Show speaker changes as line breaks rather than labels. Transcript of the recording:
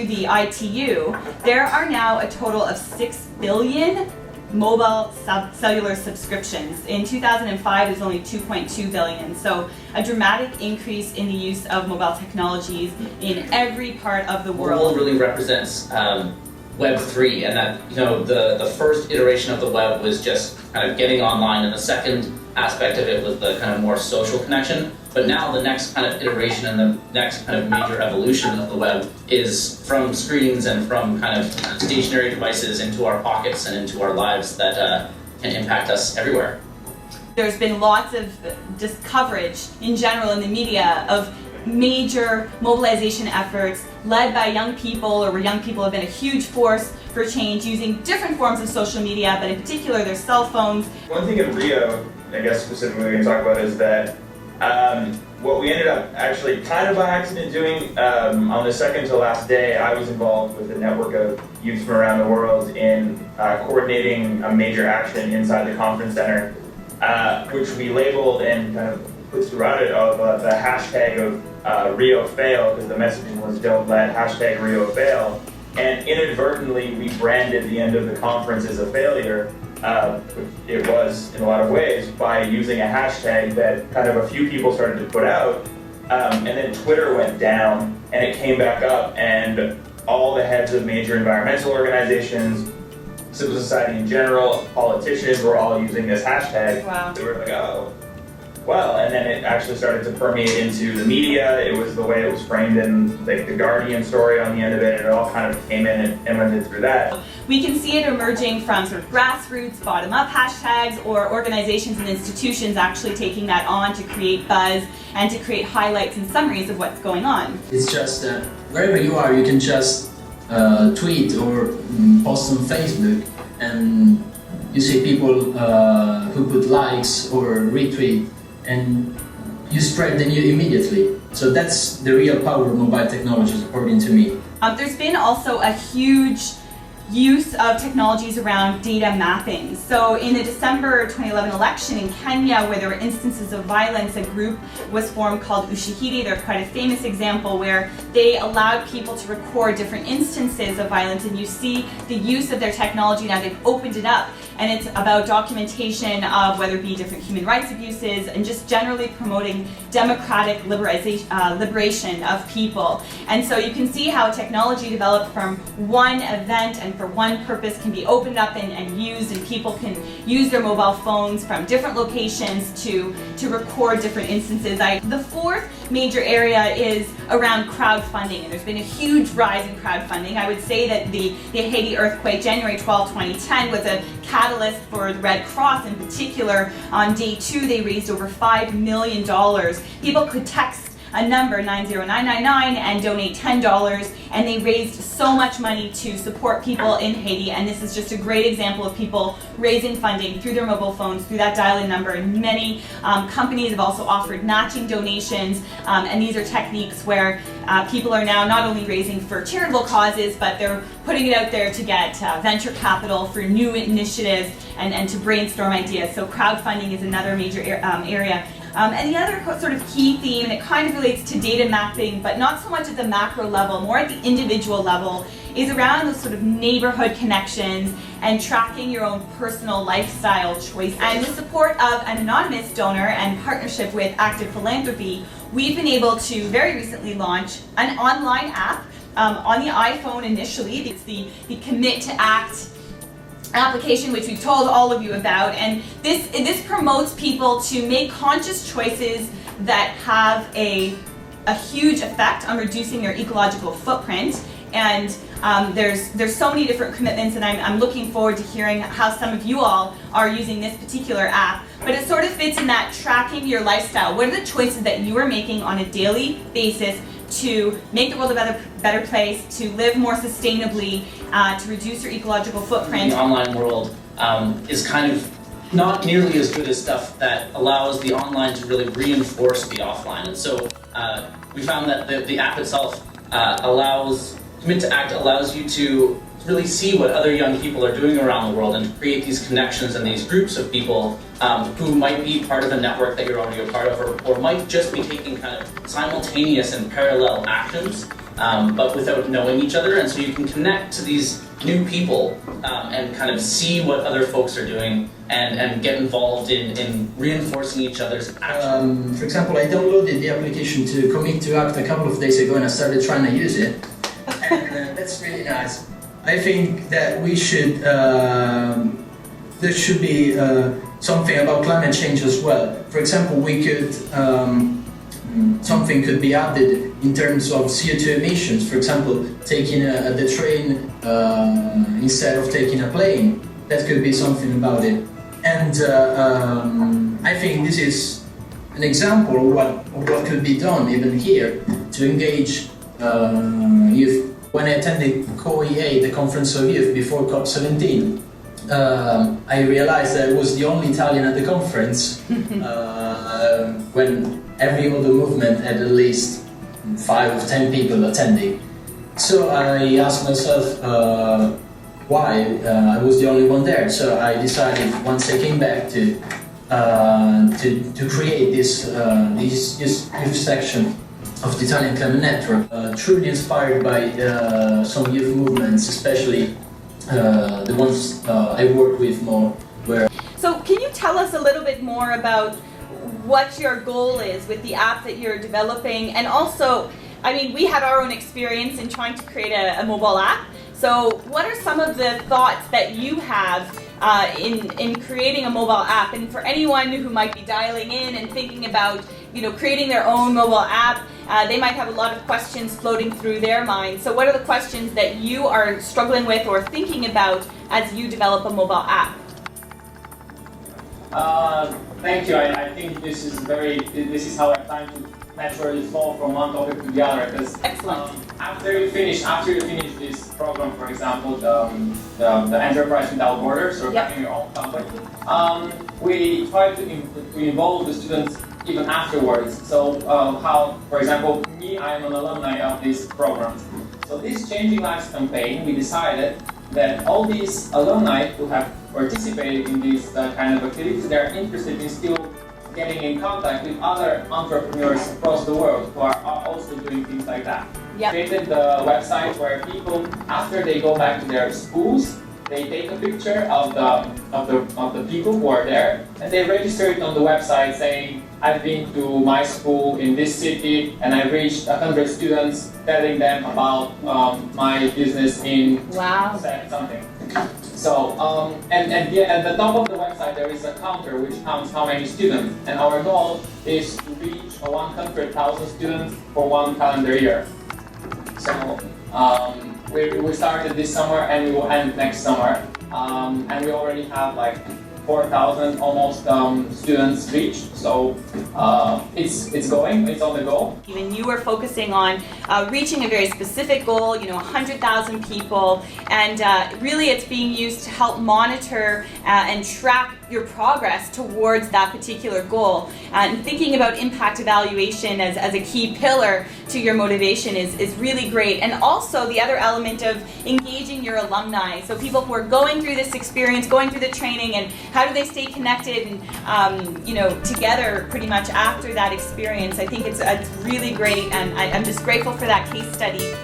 to the ITU, there are now a total of 6 billion mobile cellular subscriptions. In 2005, it was only 2.2 billion. So a dramatic increase in the use of mobile technologies in every part of the world.
Mobile really represents Web 3, and that, you know, the first iteration of the web was just kind of getting online, and the second aspect of it was the kind of more social connection. But now the next kind of iteration and the next kind of major evolution of the web is from screens and from kind of stationary devices into our pockets and into our lives that can impact us everywhere.
There's been lots of just coverage in general in the media of major mobilization efforts led by young people, or where young people have been a huge force for change using different forms of social media, but in particular their cell phones.
One thing in Rio, I guess specifically we can talk about, is that what we ended up actually kind of by accident doing, on the second to last day, I was involved with a network of youth from around the world in coordinating a major action inside the conference center, which we labeled and kind of put throughout it of the hashtag of Rio Fail, because the messaging was "Don't let hashtag Rio fail." And inadvertently, we branded the end of the conference as a failure. It was in a lot of ways, by using a hashtag that kind of a few people started to put out, and then Twitter went down and it came back up, and all the heads of major environmental organizations, civil society in general, politicians were all using this hashtag.
Wow.
So we were like, oh, well, and then it actually started to permeate into the media. It was the way it was framed in like the Guardian story on the end of it, and it all kind of came in and went through that.
We can see it emerging from sort of grassroots, bottom-up hashtags, or organizations and institutions actually taking that on to create buzz and to create highlights and summaries of what's going on.
It's just that wherever you are, you can just tweet or post on Facebook, and you see people who put likes or retweet, and you spread the news immediately. So that's the real power of mobile technologies, according to me.
There's been also a huge use of technologies around data mapping. So in the December 2011 election in Kenya, where there were instances of violence, a group was formed called Ushahidi. They're quite a famous example where they allowed people to record different instances of violence, and you see the use of their technology now. They've opened it up, and it's about documentation of whether it be different human rights abuses and just generally promoting democratic liberation of people. And so you can see how technology developed from one event and for one purpose can be opened up and used, and people can use their mobile phones from different locations to record different instances. The fourth major area is around crowdfunding, and there's been a huge rise in crowdfunding. I would say that the Haiti earthquake, January 12, 2010, was a catalyst for the Red Cross in particular. On day 2, they raised over $5 million. People could text a number, 90999, and donate $10, and they raised so much money to support people in Haiti. And this is just a great example of people raising funding through their mobile phones, through that dial-in number. And many companies have also offered matching donations, and these are techniques where people are now not only raising for charitable causes, but they're putting it out there to get venture capital for new initiatives and to brainstorm ideas. So crowdfunding is another major area. And the other sort of key theme, and it kind of relates to data mapping, but not so much at the macro level, more at the individual level, is around those sort of neighborhood connections and tracking your own personal lifestyle choices. And with support of an anonymous donor and partnership with Active Philanthropy, we've been able to very recently launch an online app on the iPhone initially. It's the Commit to Act application, which we've told all of you about, and this promotes people to make conscious choices that have a huge effect on reducing their ecological footprint. And there's so many different commitments, and I'm looking forward to hearing how some of you all are using this particular app. But it sort of fits in that tracking your lifestyle. What are the choices that you are making on a daily basis to make the world a better place, to live more sustainably, to reduce your ecological footprint?
The online world is kind of not nearly as good as stuff that allows the online to really reinforce the offline. And so we found that the app itself Commit to Act allows you to really see what other young people are doing around the world and to create these connections and these groups of people who might be part of a network that you're already a part of, or might just be taking kind of simultaneous and parallel actions but without knowing each other, and so you can connect to these new people and kind of see what other folks are doing and get involved in reinforcing each other's action.
For example, I downloaded the application to commit to act a couple of days ago and I started trying to use it. And that's really nice. I think that we should, there should be something about climate change as well. For example, we could, something could be added in terms of CO2 emissions. For example, taking the train instead of taking a plane. That could be something about it. And I think this is an example of what could be done even here to engage youth. When I attended COEA, the Conference of Youth, before COP17, I realized that I was the only Italian at the conference when every other movement had at least 5 or 10 people attending. So I asked myself why I was the only one there. So I decided once I came back to create this youth section of the Italian Climate Network, truly inspired by some youth movements, especially the ones I work with more.
So can you tell us a little bit more about what your goal is with the app that you're developing? And also, I mean, we had our own experience in trying to create a mobile app. So what are some of the thoughts that you have in creating a mobile app? And for anyone who might be dialing in and thinking about, creating their own mobile app, they might have a lot of questions floating through their mind. So what are the questions that you are struggling with or thinking about as you develop a mobile app?
Thank you. I think this is how I plan to naturally fall from one topic to the other. Because after you finish this program, for example, the Enterprise Without Borders, or having your own company, we try to involve the students even afterwards. So for example, me, I'm an alumni of this program. So this Changing Lives campaign, we decided that all these alumni who have participated in these kind of activities, they're interested in still getting in contact with other entrepreneurs across the world who are also doing things like that.
Yep.
Created the website where people, after they go back to their schools, they take a picture of the people who are there, and they register it on the website saying, I've been to my school in this city and I reached 100 students, telling them about my business in something. So, and at the top of the website there is a counter which counts how many students, and our goal is to reach 100,000 students for one calendar year. So we started this summer and we will end next summer, and we already have like 4,000 almost students reached. So it's on the go.
Even you are focusing on reaching a very specific goal, 100,000 people, and really it's being used to help monitor and track your progress towards that particular goal. And thinking about impact evaluation as a key pillar to your motivation is really great. And also the other element of engaging your alumni. So people who are going through this experience, going through the training, and how do they stay connected and together pretty much after that experience. I think it's really great, and I'm just grateful for that case study